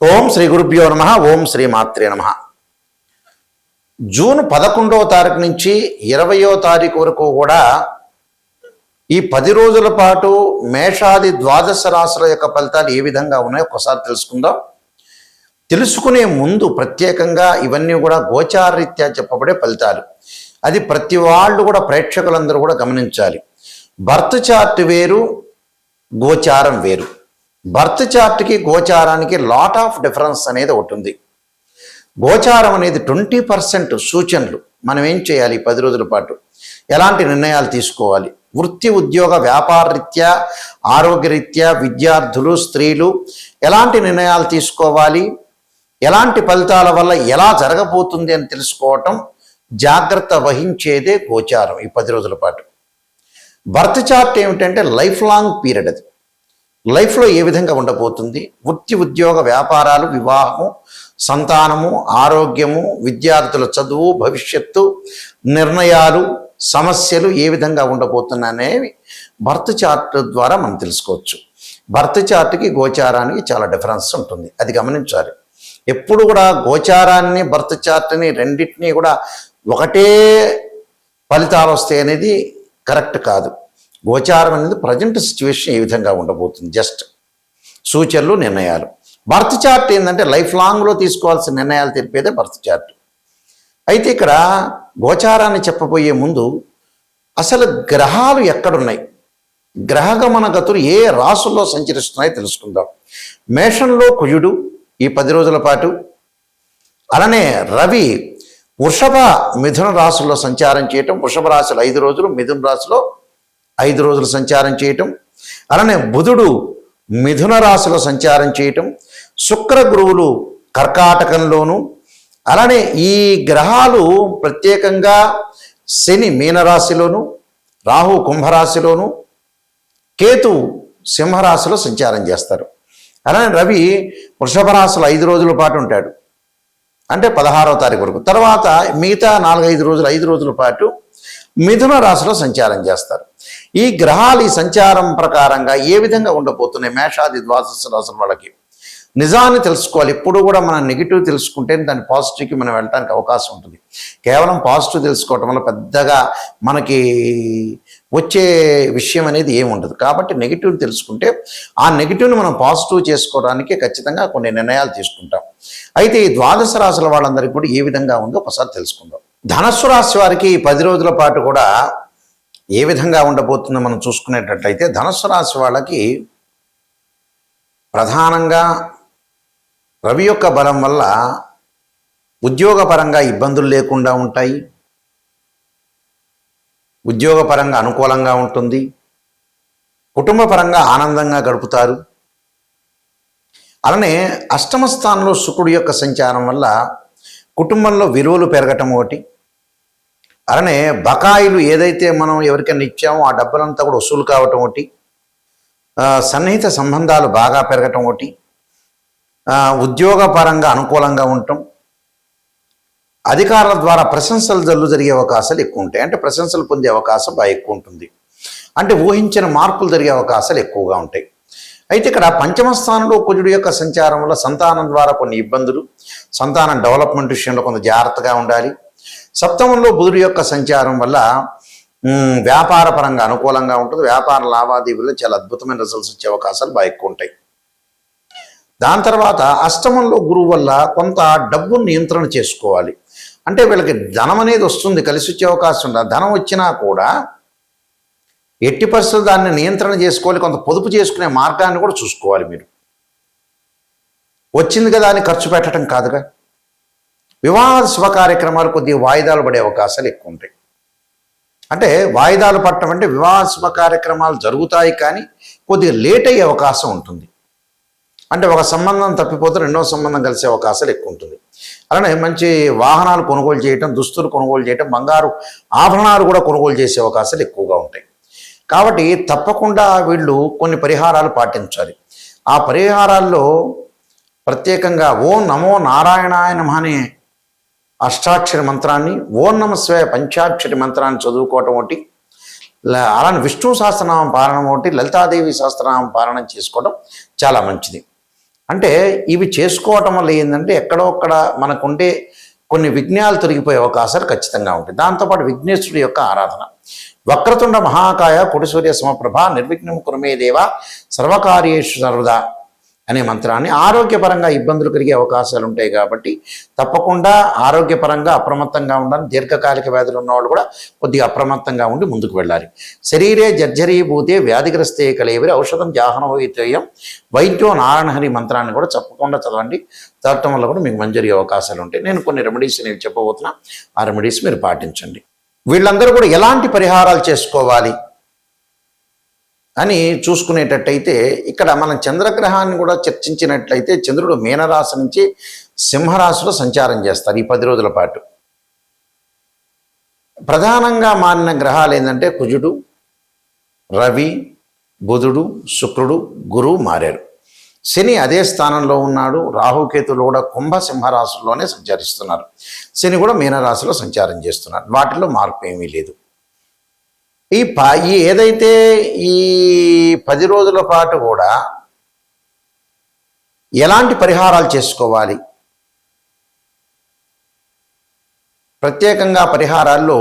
ఓం శ్రీ గురుభ్యో నమ. ఓం శ్రీ మాత్రే నమ. జూన్ 11వ తారీఖు నుంచి 20వ తారీఖు వరకు కూడా ఈ 10 రోజుల పాటు మేషాది ద్వాదశ రాశుల యొక్క ఫలితాలు ఏ విధంగా ఉన్నాయో ఒకసారి తెలుసుకుందాం. తెలుసుకునే ముందు ప్రత్యేకంగా ఇవన్నీ కూడా గోచారరీత్యా చెప్పబడే ఫలితాలు. అది ప్రతి వాళ్ళు కూడా ప్రేక్షకులందరూ కూడా గమనించాలి. బర్త్ చార్ట్ వేరు, గోచారం వేరు. బర్త్ చార్ట్కి గోచారానికి లాట్ ఆఫ్ డిఫరెన్స్ అనేది ఒకటి ఉంది. గోచారం అనేది 20% సూచనలు. మనం ఏం చేయాలి 10 రోజుల పాటు, ఎలాంటి నిర్ణయాలు తీసుకోవాలి, వృత్తి ఉద్యోగ వ్యాపార రీత్యా, ఆరోగ్యరీత్యా, విద్యార్థులు, స్త్రీలు ఎలాంటి నిర్ణయాలు తీసుకోవాలి, ఎలాంటి ఫలితాల వల్ల ఎలా జరగబోతుంది అని తెలుసుకోవటం, జాగ్రత్త వహించేదే గోచారం ఈ 10 రోజుల పాటు. బర్త్ చార్ట్ ఏమిటంటే లైఫ్ లాంగ్ పీరియడ్. అది లైఫ్లో ఏ విధంగా ఉండబోతుంది, వృత్తి ఉద్యోగ వ్యాపారాలు, వివాహము, సంతానము, ఆరోగ్యము, విద్యార్థుల చదువు, భవిష్యత్తు, నిర్ణయాలు, సమస్యలు ఏ విధంగా ఉండబోతున్నాయనేవి బర్త్ చార్ట్ ద్వారా మనం తెలుసుకోవచ్చు. బర్త్ చార్ట్కి గోచారానికి చాలా డిఫరెన్స్ ఉంటుంది, అది గమనించాలి. ఎప్పుడు కూడా గోచారాన్ని బర్త్ చార్ట్ని రెండింటినీ కూడా ఒకటే ఫలితాలు వస్తాయి అనేది కరెక్ట్ కాదు. గోచారం అనేది ప్రజెంట్ సిచ్యువేషన్ ఏ విధంగా ఉండబోతుంది, జస్ట్ సూచనలు, నిర్ణయాలు. బర్త్ చార్ట్ ఏంటంటే లైఫ్ లాంగ్లో తీసుకోవాల్సిన నిర్ణయాలు తెలిపేదే బర్త్ చార్ట్. అయితే ఇక్కడ గోచారాన్ని చెప్పబోయే ముందు అసలు గ్రహాలు ఎక్కడున్నాయి, గ్రహగమన గతులు ఏ రాసుల్లో సంచరిస్తున్నాయో తెలుసుకుందాం. మేషంలో కుజుడు ఈ 10 రోజుల పాటు, అలానే రవి వృషభ మిథున రాశుల్లో సంచారం చేయటం, వృషభ రాశులు 5 రోజులు, మిథున రాశిలో 5 రోజులు సంచారం చేయటం, అలానే బుధుడు మిథున రాశిలో సంచారం చేయటం, శుక్ర గురువులు కర్కాటకంలోను, అలానే ఈ గ్రహాలు ప్రత్యేకంగా శని మీనరాశిలోను, రాహు కుంభరాశిలోను, కేతు సింహరాశిలో సంచారం చేస్తారు. అలానే రవి వృషభ రాశిలో 5 రోజుల పాటు ఉంటాడు, అంటే 16వ తారీఖు వరకు. తర్వాత మిగతా 5 రోజుల పాటు మిథున రాశిలో సంచారం చేస్తారు. ఈ గ్రహాలు ఈ సంచారం ప్రకారంగా ఏ విధంగా ఉండబోతున్నాయి మేషాది ద్వాదశ రాశుల వాళ్ళకి నిజాన్ని తెలుసుకోవాలి. ఎప్పుడు కూడా మనం నెగిటివ్ తెలుసుకుంటే దాని పాజిటివ్కి మనం వెళ్ళడానికి అవకాశం ఉంటుంది. కేవలం పాజిటివ్ తెలుసుకోవటం వల్ల పెద్దగా మనకి వచ్చే విషయం అనేది ఏమి ఉండదు. కాబట్టి నెగిటివ్ తెలుసుకుంటే ఆ నెగిటివ్ని మనం పాజిటివ్ చేసుకోవడానికి ఖచ్చితంగా కొన్ని నిర్ణయాలు తీసుకుంటాం. అయితే ఈ ద్వాదశ రాశుల వాళ్ళందరికీ కూడా ఏ విధంగా ఉందో ఒకసారి తెలుసుకుందాం. ధనస్సు రాశి వారికి 10 రోజుల పాటు కూడా ఏ విధంగా ఉండబోతుందో మనం చూసుకునేటట్లయితే, ధనస్సు రాశి వాళ్ళకి ప్రధానంగా రవి యొక్క బలం వల్ల ఉద్యోగపరంగా ఇబ్బందులు లేకుండా ఉంటాయి, ఉద్యోగపరంగా అనుకూలంగా ఉంటుంది, కుటుంబపరంగా ఆనందంగా గడుపుతారు. అలానే అష్టమ స్థానంలో శుక్రుడి యొక్క సంచారం వల్ల కుటుంబంలో విలువలు పెరగటం ఒకటి, అలానే బకాయిలు ఏదైతే మనం ఎవరికైనా ఇచ్చామో ఆ డబ్బులంతా కూడా వసూలు కావటం ఒకటి, సన్నిహిత సంబంధాలు బాగా పెరగటం ఒకటి, ఉద్యోగపరంగా అనుకూలంగా ఉండటం, అధికారుల ద్వారా ప్రశంసలు జరిగే అవకాశాలు ఎక్కువ ఉంటాయి. అంటే ప్రశంసలు పొందే అవకాశం బాగా ఎక్కువ ఉంటుంది, అంటే ఊహించిన మార్పులు జరిగే అవకాశాలు ఎక్కువగా ఉంటాయి. అయితే ఇక్కడ పంచమ స్థానంలో కుజుడు యొక్క సంచారం వల్ల సంతానం ద్వారా కొన్ని ఇబ్బందులు, సంతానం డెవలప్మెంట్ విషయంలో కొంత జాగ్రత్తగా ఉండాలి. సప్తమంలో బుధుడు యొక్క సంచారం వల్ల వ్యాపార పరంగా అనుకూలంగా ఉంటుంది, వ్యాపార లావాదేవీల్లో చాలా అద్భుతమైన రిజల్ట్స్ వచ్చే అవకాశాలు బాగా ఎక్కువ ఉంటాయి. దాని తర్వాత అష్టమంలో గురువు వల్ల కొంత డబ్బును నియంత్రణ చేసుకోవాలి. అంటే వీళ్ళకి ధనం అనేది వస్తుంది, కలిసి వచ్చే అవకాశం ఉంటుంది. ధనం వచ్చినా కూడా ఎట్టి పరిస్థితులు దాన్ని నియంత్రణ చేసుకోవాలి, కొంత పొదుపు చేసుకునే మార్గాన్ని కూడా చూసుకోవాలి. మీరు వచ్చింది కదా అని ఖర్చు పెట్టడం కాదుగా. వివాహ శుభ కార్యక్రమాలు కొద్దిగా వాయిదాలు పడే అవకాశాలు ఎక్కువ ఉంటాయి. అంటే వాయిదాలు పట్టడం అంటే వివాహ శుభ కార్యక్రమాలు జరుగుతాయి కానీ కొద్దిగా లేట్ అయ్యే అవకాశం ఉంటుంది. అంటే ఒక సంబంధం తప్పిపోతే రెండవ సంబంధం కలిసే అవకాశాలు ఎక్కువ ఉంటుంది. అలానే మంచి వాహనాలు కొనుగోలు చేయటం, దుస్తులు కొనుగోలు చేయటం, బంగారు ఆభరణాలు కూడా కొనుగోలు చేసే అవకాశాలు ఎక్కువగా ఉంటాయి. కాబట్టి తప్పకుండా వీళ్ళు కొన్ని పరిహారాలు పాటించాలి. ఆ పరిహారాల్లో ప్రత్యేకంగా ఓం నమో నారాయణాయ నమః అనే అష్టాక్షరి మంత్రాన్ని, ఓం నమః శివాయ పంచాక్షరి మంత్రాన్ని చదువుకోవటం ఒకటి, అలానే విష్ణు సహస్రనామం పారాయణం ఒకటి, లలితాదేవి సహస్రనామం పారాయణం చేసుకోవడం చాలా మంచిది. అంటే ఇవి చేసుకోవటం వల్ల ఏంటంటే ఎక్కడో ఒక్కడ మనకుండే కొన్ని విఘ్నాలు తొలగిపోయే అవకాశాలు ఖచ్చితంగా ఉంటాయి. దాంతోపాటు విఘ్నేశ్వరుడి యొక్క ఆరాధన, వక్రతుండ మహాకాయ కోటి సూర్య సమప్రభ నిర్విఘ్నం కురుమే దేవ సర్వకార్యేషు సర్వదా అనే మంత్రాన్ని, ఆరోగ్యపరంగా ఇబ్బందులు కలిగే అవకాశాలు ఉంటాయి కాబట్టి తప్పకుండా ఆరోగ్యపరంగా అప్రమత్తంగా ఉండాలి. దీర్ఘకాలిక వ్యాధులు ఉన్నవాళ్ళు కూడా కొద్దిగా అప్రమత్తంగా ఉండి ముందుకు వెళ్ళాలి. శరీరే జర్జరీభూతే వ్యాధిగ్రస్తే కలేవరి ఔషధం జాహనవైతేయం వైద్యో నారాయణహరి మంత్రాన్ని కూడా తప్పకుండా చదవండి. చదవటం వల్ల కూడా మీకు మంచి జరిగే అవకాశాలు ఉంటాయి. నేను కొన్ని రెమెడీస్ నేను చెప్పబోతున్నా, ఆ రెమెడీస్ మీరు పాటించండి. వీళ్ళందరూ కూడా ఎలాంటి పరిహారాలు చేసుకోవాలి అని చూసుకునేటట్టయితే ఇక్కడ మనం చంద్రగ్రహాన్ని కూడా చర్చించినట్లయితే చంద్రుడు మీనరాశి నుంచి సింహరాశిలో సంచారం చేస్తారు ఈ 10 రోజుల పాటు. ప్రధానంగా మారిన గ్రహాలు ఏంటంటే కుజుడు, రవి, బుధుడు, శుక్రుడు, గురువు మారారు. శని అదే స్థానంలో ఉన్నాడు. రాహుకేతులు కూడా కుంభ సింహరాశుల్లోనే సంచరిస్తున్నారు. శని కూడా మీనరాశిలో సంచారం చేస్తున్నారు. వాటిలో మార్పు ఏమీ లేదు. ఈ ఏదైతే ఈ 10 రోజుల పాటు కూడా ఎలాంటి పరిహారాలు చేసుకోవాలి, ప్రత్యేకంగా పరిహారాల్లో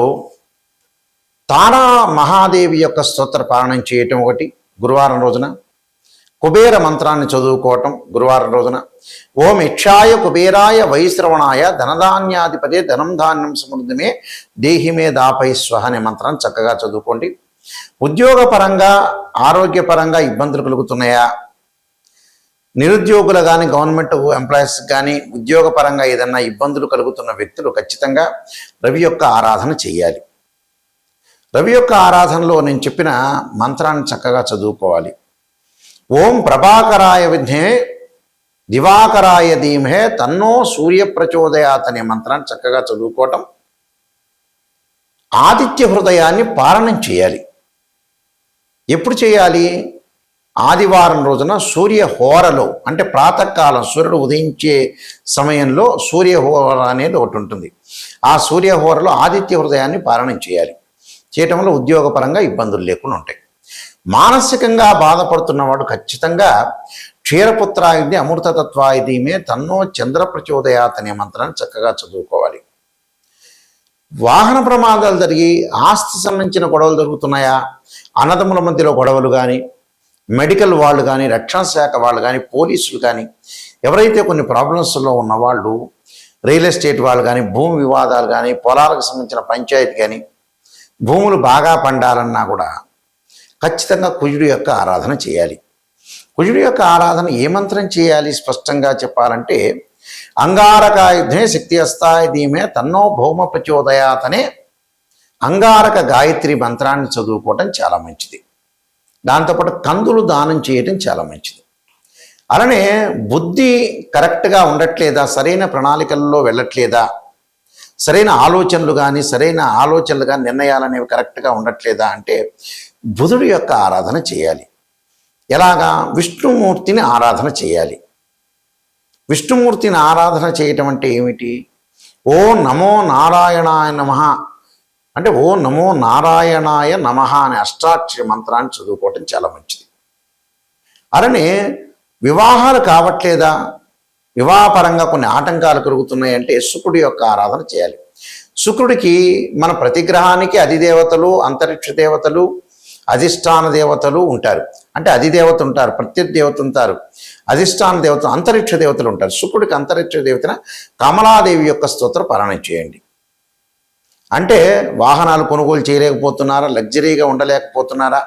తారా మహాదేవి యొక్క స్తోత్ర పారాయణం చేయటం ఒకటి గురువారం రోజున, కుబేర మంత్రాన్ని చదువుకోవటం గురువారం రోజున, ఓం యక్షాయ కుబేరాయ వైశ్రవణాయ ధనధాన్యాధిపతే ధనం ధాన్యం సమృద్ధిమే దేహిమే దాపై స్వహ అనే మంత్రాన్ని చక్కగా చదువుకోండి. ఉద్యోగపరంగా ఆరోగ్యపరంగా ఇబ్బందులు కలుగుతున్నాయా, నిరుద్యోగులు కానీ గవర్నమెంట్ ఎంప్లాయీస్ కానీ ఉద్యోగపరంగా ఏదన్నా ఇబ్బందులు కలుగుతున్న వ్యక్తులు ఖచ్చితంగా రవి యొక్క ఆరాధన చేయాలి. రవి యొక్క ఆరాధనలో నేను చెప్పిన మంత్రాన్ని చక్కగా చదువుకోవాలి. ఓం ప్రభాకరాయ విద్మే దివాకరాయ ధీమహే తన్నో సూర్య ప్రచోదయాత్ అనే మంత్రాన్ని చక్కగా చదువుకోవటం. ఆదిత్య హృదయాన్ని పారాయణం చేయాలి. ఎప్పుడు చేయాలి? ఆదివారం రోజున సూర్యహోరలో, అంటే ప్రాతకాలం సూర్యుడు ఉదయించే సమయంలో సూర్యహోర అనేది ఒకటి ఉంటుంది. ఆ సూర్యహోరలో ఆదిత్య హృదయాన్ని పారాయణం చేయాలి. చేయటం వల్ల ఉద్యోగపరంగా ఇబ్బందులు లేకుండా ఉంటాయి. మానసికంగా బాధపడుతున్నవాడు ఖచ్చితంగా క్షీరపుత్రాయుధి అమృతతత్వాయుధీమే తన్నో చంద్ర ప్రచోదయాత్ అనే మంత్రాన్ని చక్కగా చదువుకోవాలి. వాహన ప్రమాదాలు జరిగి ఆస్తి సంబంధించిన గొడవలు జరుగుతున్నాయా, అన్నదమ్ముల మధ్యలో గొడవలు కానీ, మెడికల్ వాళ్ళు కానీ, రక్షణ శాఖ వాళ్ళు కానీ, పోలీసులు కానీ, ఎవరైతే కొన్ని ప్రాబ్లమ్స్లో ఉన్న వాళ్ళు, రియల్ ఎస్టేట్ వాళ్ళు కానీ, భూమి వివాదాలు కానీ, పొలాలకు సంబంధించిన పంచాయతీ కానీ, భూములు బాగా పండాలన్నా కూడా ఖచ్చితంగా కుజుడు యొక్క ఆరాధన చేయాలి. కుజుడు యొక్క ఆరాధన ఏ మంత్రం చేయాలి స్పష్టంగా చెప్పాలంటే అంగారకాయుధే శక్తి అస్తాయ ధీమే తన్నో భౌమ ప్రచోదయాత్ అనే అంగారక గాయత్రి మంత్రాన్ని చదువుకోవటం చాలా మంచిది. దాంతోపాటు కందులు దానం చేయటం చాలా మంచిది. అలానే బుద్ధి కరెక్ట్గా ఉండట్లేదా, సరైన ప్రణాళికల్లో వెళ్ళట్లేదా, సరైన ఆలోచనలు కానీ నిర్ణయాలు అనేవి కరెక్ట్గా ఉండట్లేదా అంటే బుధుడు యొక్క ఆరాధన చేయాలి. ఎలాగా? విష్ణుమూర్తిని ఆరాధన చేయాలి. విష్ణుమూర్తిని ఆరాధన చేయటం అంటే ఏమిటి? ఓ నమో నారాయణాయ నమః అంటే ఓ నమో నారాయణాయ నమః అనే అష్టాక్షరి మంత్రాన్ని చదువుకోవటం చాలా మంచిది. అలానే వివాహాలు కావట్లేదా, వివాహపరంగా కొన్ని ఆటంకాలు కలుగుతున్నాయంటే శుక్రుడి యొక్క ఆరాధన చేయాలి. శుక్రుడికి మన ప్రతి గ్రహానికి అధిదేవతలు, అంతరిక్ష దేవతలు, అధిష్టాన దేవతలు ఉంటారు. అంటే అధిదేవత ఉంటారు, ప్రత్యుదేవత ఉంటారు, అధిష్టాన దేవత, అంతరిక్ష దేవతలు ఉంటారు. శుక్రుడికి అంతరిక్ష దేవతన కమలాదేవి యొక్క స్తోత్ర పారాయణం చేయండి. అంటే వాహనాలు కొనుగోలు చేయలేకపోతున్నారా, లగ్జరీగా ఉండలేకపోతున్నారా,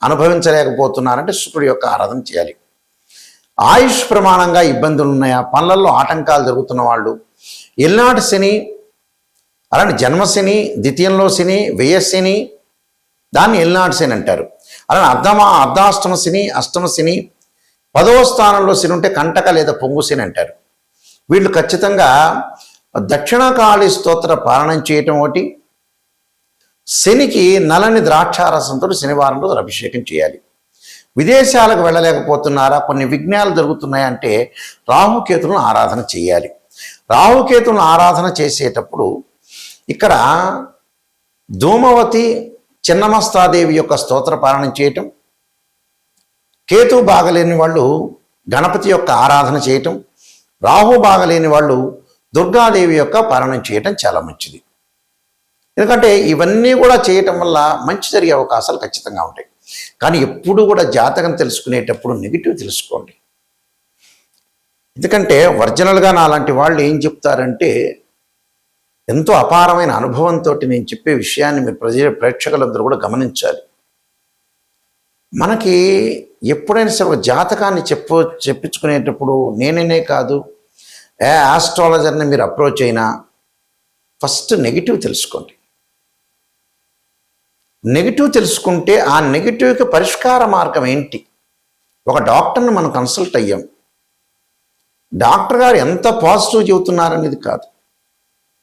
అనుభవించలేకపోతున్నారంటే శుక్రుడి యొక్క ఆరాధన చేయాలి. ఆయుష్ ప్రమాణంగా ఇబ్బందులు ఉన్నాయా, పనులలో ఆటంకాలు జరుగుతున్న వాళ్ళు, ఎల్నాటి శని, అలానే జన్మశని, ద్వితీయంలో శని, వ్యయశని, దాన్ని ఎల్నాటి శని అంటారు. అలానే అర్ధాష్టమ శని, అష్టమ శని, 10వ స్థానంలో శని ఉంటే కంటక లేదా పొంగు శని అంటారు. వీళ్ళు ఖచ్చితంగా దక్షిణకాళి స్తోత్ర పారాయణం చేయటం ఒకటి, శనికి నలని ద్రాక్షారసంతో శనివారం రోజు అభిషేకం చేయాలి. విదేశాలకు వెళ్ళలేకపోతున్నారా, కొన్ని విఘ్నాలు జరుగుతున్నాయంటే రాహుకేతులను ఆరాధన చేయాలి. రాహుకేతులను ఆరాధన చేసేటప్పుడు ఇక్కడ ధూమవతి చిన్నమస్తాదేవి యొక్క స్తోత్ర పారాయణం చేయటం, కేతు బాగలేని వాళ్ళు గణపతి యొక్క ఆరాధన చేయటం, రాహు బాగలేని వాళ్ళు దుర్గాదేవి యొక్క పారాయణం చేయటం చాలా మంచిది. ఎందుకంటే ఇవన్నీ కూడా చేయటం వల్ల మంచి జరిగే అవకాశాలు ఖచ్చితంగా ఉంటాయి. కానీ ఎప్పుడు కూడా జాతకం తెలుసుకునేటప్పుడు నెగిటివ్ తెలుసుకోండి. ఎందుకంటే ఒరిజినల్గా నాలాంటి వాళ్ళు ఏం చెప్తారంటే, ఎంతో అపారమైన అనుభవంతో నేను చెప్పే విషయాన్ని మీరు ప్రేక్షకులందరూ కూడా గమనించాలి. మనకి ఎప్పుడైనా సరే ఒక జాతకాన్ని చెప్పించుకునేటప్పుడు నేనే కాదు, ఆస్ట్రాలజర్ని మీరు అప్రోచ్ అయినా ఫస్ట్ నెగిటివ్ తెలుసుకోండి. నెగిటివ్ తెలుసుకుంటే ఆ నెగిటివ్కి పరిష్కార మార్గం ఏంటి? ఒక డాక్టర్ని మనం కన్సల్ట్ అయ్యాం, డాక్టర్ గారు ఎంత పాజిటివ్ చెబుతున్నారనేది కాదు,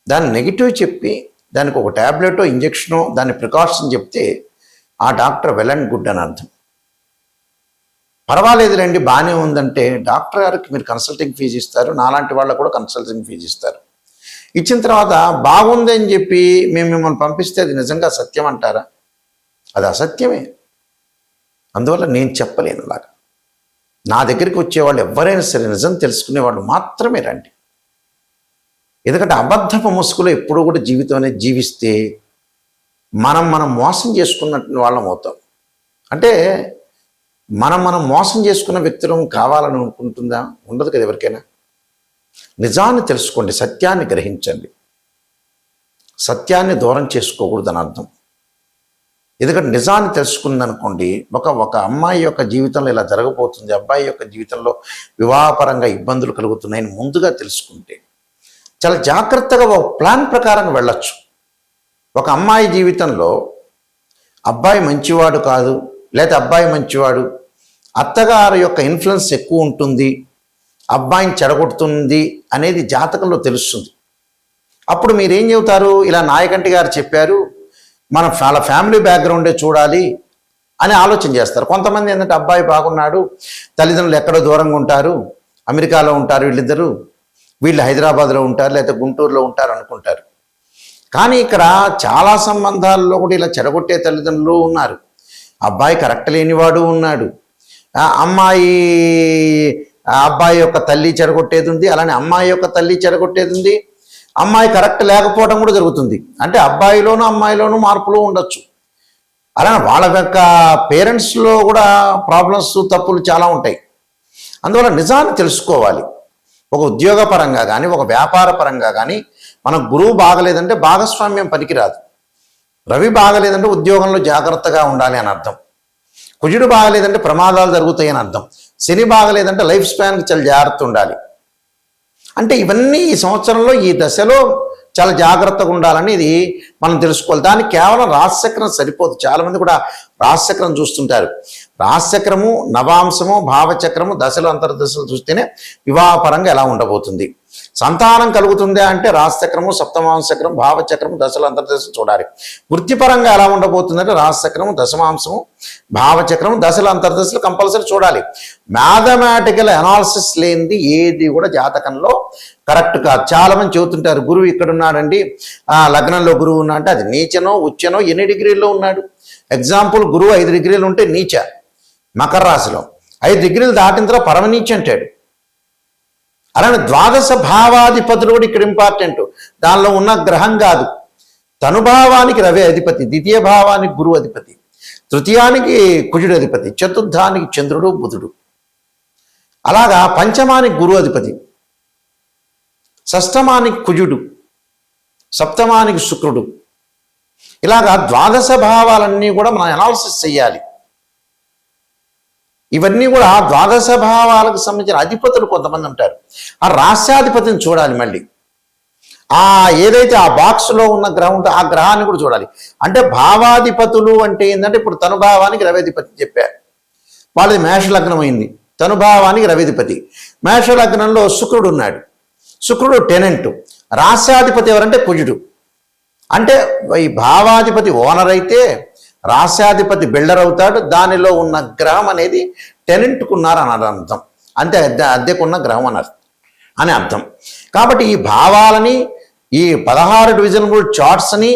దాన్ని నెగిటివ్ చెప్పి దానికి ఒక ట్యాబ్లెటో ఇంజెక్షనో దాని ప్రికాషన్ చెప్తే ఆ డాక్టర్ వెల్ అండ్ గుడ్ అని అర్థం. పర్వాలేదులేండి బాగానే ఉందంటే డాక్టర్ గారికి మీరు కన్సల్టింగ్ ఫీజు ఇస్తారు, నాలాంటి వాళ్ళకు కూడా కన్సల్టింగ్ ఫీజు ఇస్తారు. ఇచ్చిన తర్వాత బాగుంది అని చెప్పి మేము మిమ్మల్ని పంపిస్తే అది నిజంగా సత్యం అంటారా? అది అసత్యమే. అందువల్ల నేను చెప్పలేను అలాగా. నా దగ్గరికి వచ్చేవాళ్ళు ఎవరైనా సరే నిజం తెలుసుకునేవాళ్ళు మాత్రమే రండి. ఎందుకంటే అబద్ధపు ముసుగులో ఎప్పుడూ కూడా జీవితం అనేది జీవిస్తే మనం మోసం చేసుకున్న వాళ్ళం అవుతాం. అంటే మనం మోసం చేసుకున్న వ్యక్తులం కావాలని అనుకుంటుందా? ఉండదు కదా ఎవరికైనా. నిజాన్ని తెలుసుకోండి, సత్యాన్ని గ్రహించండి, సత్యాన్ని దూరం చేసుకోకూడదని అర్థం. ఎందుకంటే నిజాన్ని తెలుసుకుందనుకోండి, ఒక అమ్మాయి యొక్క జీవితంలో ఇలా జరగబోతుంది, అబ్బాయి యొక్క జీవితంలో వివాహపరంగా ఇబ్బందులు కలుగుతున్నాయని ముందుగా తెలుసుకుంటే చాలా జాగ్రత్తగా ఒక ప్లాన్ ప్రకారం వెళ్ళొచ్చు. ఒక అమ్మాయి జీవితంలో అబ్బాయి మంచివాడు కాదు, లేదా అబ్బాయి మంచివాడు, అత్తగారు యొక్క ఇన్ఫ్లుయెన్స్ ఎక్కువ ఉంటుంది, అబ్బాయిని చెడగొడుతుంది అనేది జాతకంలో తెలుస్తుంది. అప్పుడు మీరేం చెబుతారు? ఇలా నాయకంటి గారు చెప్పారు, మనం వాళ్ళ ఫ్యామిలీ బ్యాక్గ్రౌండే చూడాలి అని ఆలోచన చేస్తారు. కొంతమంది ఏంటంటే అబ్బాయి బాగున్నాడు, తల్లిదండ్రులు ఎక్కడో దూరంగా ఉంటారు, అమెరికాలో ఉంటారు వీళ్ళిద్దరూ, వీళ్ళు హైదరాబాద్లో ఉంటారు లేదా గుంటూరులో ఉంటారు అనుకుంటారు. కానీ ఇక్కడ చాలా సంబంధాల్లో కూడా ఇలా చెడగొట్టే తల్లిదండ్రులు ఉన్నారు. అబ్బాయి కరెక్ట్ లేనివాడు ఉన్నాడు, అబ్బాయి యొక్క తల్లి చెడగొట్టేది ఉంది, అలానే అమ్మాయి యొక్క తల్లి చెడగొట్టేది ఉంది, అమ్మాయి కరెక్ట్ లేకపోవడం కూడా జరుగుతుంది. అంటే అబ్బాయిలోనూ అమ్మాయిలోనూ మార్పులు ఉండొచ్చు. అలానే వాళ్ళ యొక్క పేరెంట్స్లో కూడా ప్రాబ్లమ్స్ తప్పులు చాలా ఉంటాయి. అందువల్ల నిజాన్ని తెలుసుకోవాలి. ఒక ఉద్యోగపరంగా కానీ ఒక వ్యాపార పరంగా కానీ మన గురువు బాగలేదంటే భాగస్వామ్యం పనికిరాదు. రవి బాగలేదంటే ఉద్యోగంలో జాగ్రత్తగా ఉండాలి అని అర్థం. కుజుడు బాగలేదంటే ప్రమాదాలు జరుగుతాయి అని అర్థం. శని బాగలేదంటే లైఫ్ స్పాన్కి చాలా జాగ్రత్త ఉండాలి. అంటే ఇవన్నీ ఈ సంవత్సరంలో ఈ దశలో చాలా జాగ్రత్తగా ఉండాలనేది మనం తెలుసుకోవాలి. దానికి కేవలం రాశిచక్రం సరిపోదు. చాలామంది కూడా రాశిచక్రం చూస్తుంటారు. రాశిచక్రము, నవాంశము, భావచక్రము, దశలు అంతర్దశలు చూస్తేనే వివాహపరంగా ఎలా ఉండబోతుంది, సంతానం కలుగుతుందా అంటే రాశిచక్రము, సప్తమాంశచక్రం, భావచక్రము, దశలు అంతర్దశలు చూడాలి. వృత్తిపరంగా ఎలా ఉండబోతుందంటే రాశిచక్రము, దశమాంశము, భావచక్రము, దశలు అంతర్దశలు కంపల్సరీ చూడాలి. మ్యాథమెటికల్ అనాలిసిస్ లేనిది ఏది కూడా జాతకంలో కరెక్ట్ కాదు. చాలామంది చెబుతుంటారు గురువు ఇక్కడ ఉన్నాడండి, లగ్నంలో గురువు ఉన్నా అంటే అది నీచనో ఉచ్చనో ఎన్ని డిగ్రీల్లో ఉన్నాడు. ఎగ్జాంపుల్, గురువు 5 డిగ్రీలు ఉంటే నీచ, మకర రాశిలో 5 డిగ్రీలు దాటిన తర్వాత పరమనీచ అంటాడు. అలానే ద్వాదశ భావాధిపతులు కూడా ఇక్కడ ఇంపార్టెంట్. దానిలో ఉన్న గ్రహం కాదు. తనుభావానికి రవి అధిపతి, ద్వితీయ భావానికి గురువు అధిపతి, తృతీయానికి కుజుడు అధిపతి, చతుర్థానికి చంద్రుడు బుధుడు, అలాగా పంచమానికి గురువు అధిపతి, షష్టమానికి కుజుడు, సప్తమానికి శుక్రుడు. ఇలాగా ద్వాదశ భావాలన్నీ కూడా మనం అనాలిసిస్ చేయాలి. ఇవన్నీ కూడా ద్వాదశ భావాలకు సంబంధించిన అధిపతులు కొంతమంది ఉంటారు. ఆ రాష్ట్రాధిపతిని చూడాలి. మళ్ళీ ఏదైతే ఆ బాక్స్లో ఉన్న గ్రహం ఉందో ఆ గ్రహాన్ని కూడా చూడాలి. అంటే భావాధిపతులు అంటే ఏంటంటే ఇప్పుడు తనుభావానికి రవిధిపతి చెప్పారు. వాళ్ళది మేషలగ్నం అయింది, తనుభావానికి రవిధిపతి. మేషలగ్నంలో శుక్రుడు ఉన్నాడు, శుక్రుడు టెనెంట్. రాష్ట్రాధిపతి ఎవరంటే కుజుడు. అంటే ఈ భావాధిపతి ఓనర్ అయితే రాష్ట్రాధిపతి బిల్డర్ అవుతాడు. దానిలో ఉన్న గ్రహం అనేది టెనెంట్కున్నారు అని అర్థం. అంతే, అద్దెకున్న గ్రహం అని అర్థం. కాబట్టి ఈ భావాలని, ఈ 16 డివిజనబుల్ చార్ట్స్ని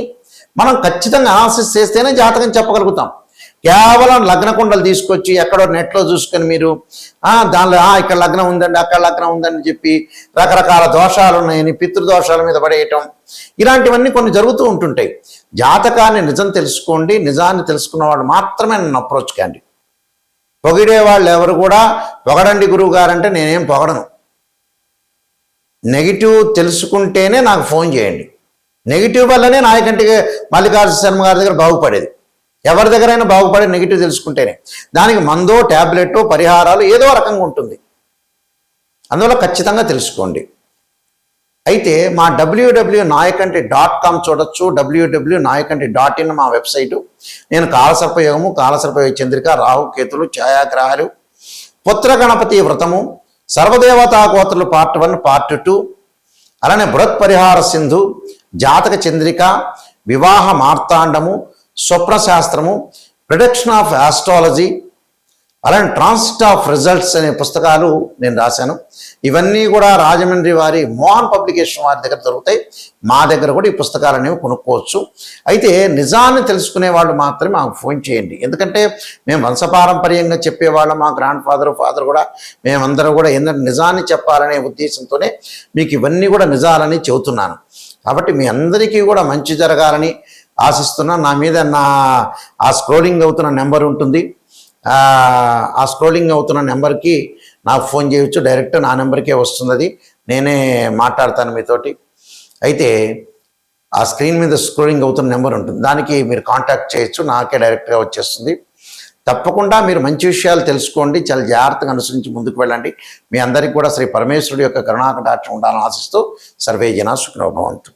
మనం ఖచ్చితంగా అనాలిసిస్ చేస్తేనే జాతకం చెప్పగలుగుతాం. కేవలం లగ్న కుండలు తీసుకొచ్చి ఎక్కడో నెట్లో చూసుకొని మీరు దానిలో ఇక్కడ లగ్నం ఉందండి, అక్కడ లగ్నం ఉందని చెప్పి రకరకాల దోషాలు ఉన్నాయని పితృదోషాల మీద పడేయటం, ఇలాంటివన్నీ కొన్ని జరుగుతూ ఉంటుంటాయి. జాతకాన్ని నిజం తెలుసుకోండి. నిజాన్ని తెలుసుకున్న వాళ్ళు మాత్రమే నన్ను అప్రోచ్ కండి. పొగిడే వాళ్ళు ఎవరు కూడా పొగడండి గురువు గారంటే నేనేం పొగడను. నెగిటివ్ తెలుసుకుంటేనే నాకు ఫోన్ చేయండి. నెగిటివ్ వల్లనే నాయకంటి మల్లికార్జున శర్మ గారి దగ్గర బాగుపడేది. ఎవరి దగ్గరైనా బాగుపడే నెగిటివ్ తెలుసుకుంటేనే. దానికి మందో ట్యాబ్లెట్టో పరిహారాలు ఏదో రకంగా ఉంటుంది. అందువల్ల ఖచ్చితంగా తెలుసుకోండి. అయితే మా www.nayakanti.com చూడొచ్చు. www.nayakanti.in మా వెబ్సైటు. నేను కాలసర్పయోగము, కాలసర్పయోగ చంద్రిక, రాహు కేతులు, ఛాయాగ్రహాలు, పుత్ర గణపతి వ్రతము, సర్వదేవతా గోత్రులు పార్ట్ 1 పార్ట్ 2, అలానే బృహత్ పరిహార సింధు, జాతక చంద్రిక, వివాహ మార్తాండము, స్వప్న శాస్త్రము, ప్రిడిక్షన్ ఆఫ్ ఆస్ట్రాలజీ, అలానే ట్రాన్సిట్ ఆఫ్ రిజల్ట్స్ అనే పుస్తకాలు నేను రాశాను. ఇవన్నీ కూడా రాజమండ్రి వారి మోహన్ పబ్లికేషన్ వారి దగ్గర దొరుకుతాయి. మా దగ్గర కూడా ఈ పుస్తకాలు అనేవి కొనుక్కోవచ్చు. అయితే నిజాన్ని తెలుసుకునే వాళ్ళు మాత్రమే మాకు ఫోన్ చేయండి. ఎందుకంటే మేము వంశపారంపర్యంగా చెప్పేవాళ్ళం. మా గ్రాండ్ ఫాదర్ కూడా మేమందరూ కూడా ఏంటంటే నిజాన్ని చెప్పాలనే ఉద్దేశంతోనే మీకు ఇవన్నీ కూడా నిజాలని చెబుతున్నాను. కాబట్టి మీ అందరికీ కూడా మంచి జరగాలని ఆశిస్తున్నా. నా మీద ఆ స్క్రోలింగ్ అవుతున్న నెంబర్ ఉంటుంది. ఆ స్క్రోలింగ్ అవుతున్న నెంబర్కి నాకు ఫోన్ చేయవచ్చు. డైరెక్ట్ నా నెంబర్కే వస్తుంది. నేనే మాట్లాడతాను మీతోటి. అయితే ఆ స్క్రీన్ మీద స్క్రోలింగ్ అవుతున్న నెంబర్ ఉంటుంది. దానికి మీరు కాంటాక్ట్ చేయొచ్చు. నాకే డైరెక్ట్గా వచ్చేస్తుంది. తప్పకుండా మీరు మంచి విషయాలు తెలుసుకోండి. చాలా జాగ్రత్తగా అనుసరించి ముందుకు వెళ్ళండి. మీ అందరికీ కూడా శ్రీ పరమేశ్వరుడు యొక్క కరుణాకటాక్షం ఉండాలని ఆశిస్తూ సర్వే జనా సుఖినో భవంతు.